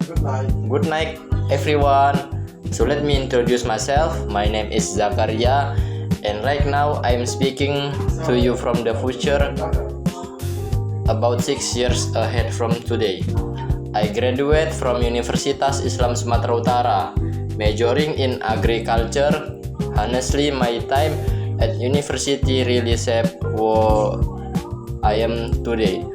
Good night, everyone. So let me introduce myself. My name is Zakaria, and right now I'm speaking to you from the future, about 6 years ahead from today. I graduate from Universitas Islam Sumatera Utara, majoring in agriculture. Honestly, my time at university really shaped what I am today.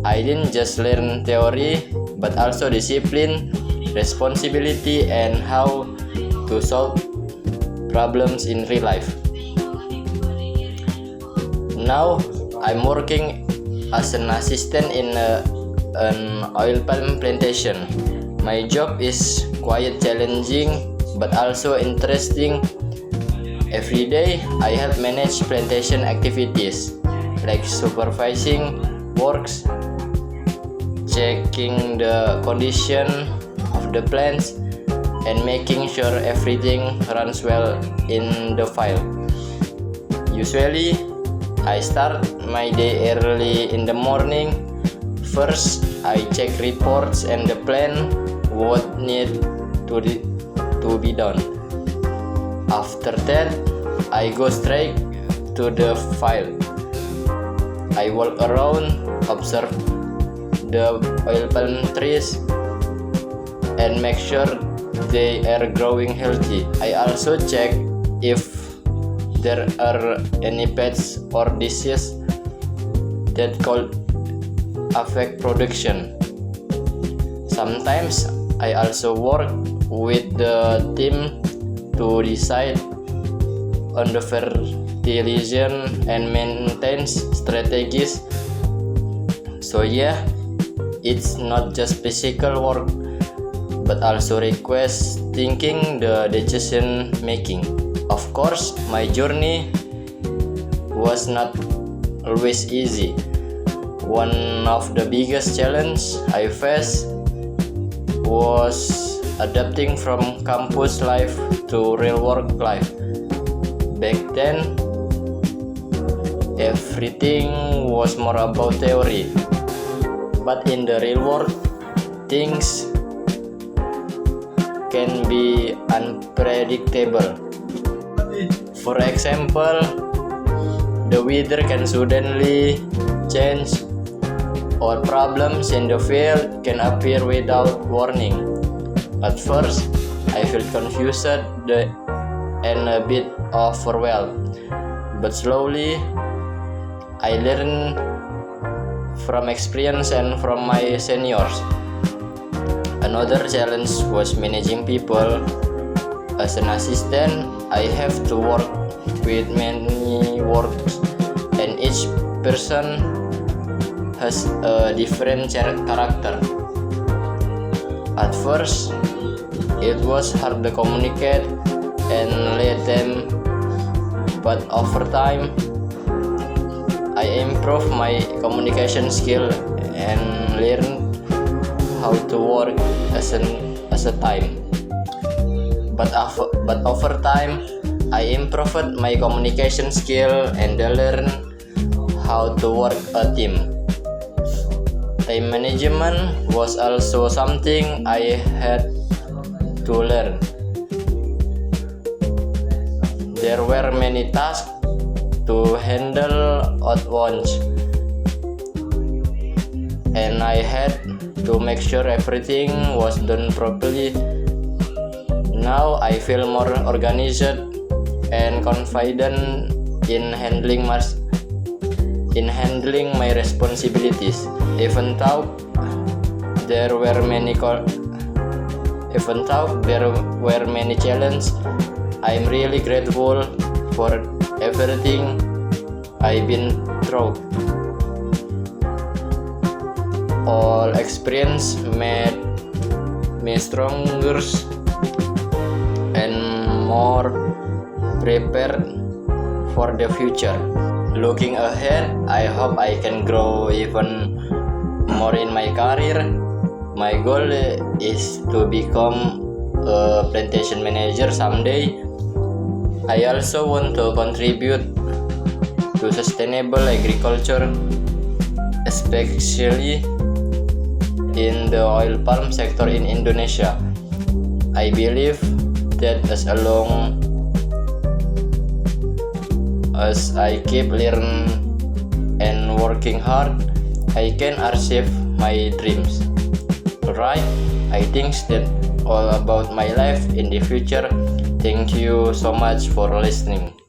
I didn't just learn theory, but also discipline, responsibility, and how to solve problems in real life. Now, I'm working as an assistant in an oil palm plantation. My job is quite challenging, but also interesting. Every day, I help manage plantation activities, like supervising works, checking the condition of the plants, and making sure everything runs well in the field. Usually, I start my day early in the morning. First, I check reports and the plan what need to be done. After that, I go straight to the field. I walk around, observe the oil palm trees, and make sure they are growing healthy. I also check if there are any pests or diseases that could affect production. Sometimes I also work with the team to decide on the fertilization and maintenance strategies. So yeah, it's not just physical work, but also requires thinking the decision making. Of course, my journey was not always easy. One of the biggest challenges I faced was adapting from campus life to real work life. Back then, everything was more about theory. But in the real world, things can be unpredictable. For example, the weather can suddenly change, or problems in the field can appear without warning. At first, I felt confused and a bit overwhelmed, but slowly I learned from experience and from my seniors. Another challenge was managing people. As an assistant, I have to work with many works, and each person has a different character. At first, it was hard to communicate and lead them, but over time, I improved my communication skill and learned how to work as a team. But over time, I improved my communication skill and learned how to work a team. Time management was also something I had to learn. There were many tasks to handle at once, and I had to make sure everything was done properly. Now I feel more organized and confident in handling my responsibilities. Even though there were many challenges, I'm really grateful for everything I've been through. All experience made me stronger and more prepared for the future. Looking ahead, I hope I can grow even more in my career. My goal is to become a plantation manager someday. I also want to contribute to sustainable agriculture, especially in the oil palm sector in Indonesia. I believe that as long as I keep learning and working hard, I can achieve my dreams. Alright, I think that's all about my life in the future. Thank you so much for listening.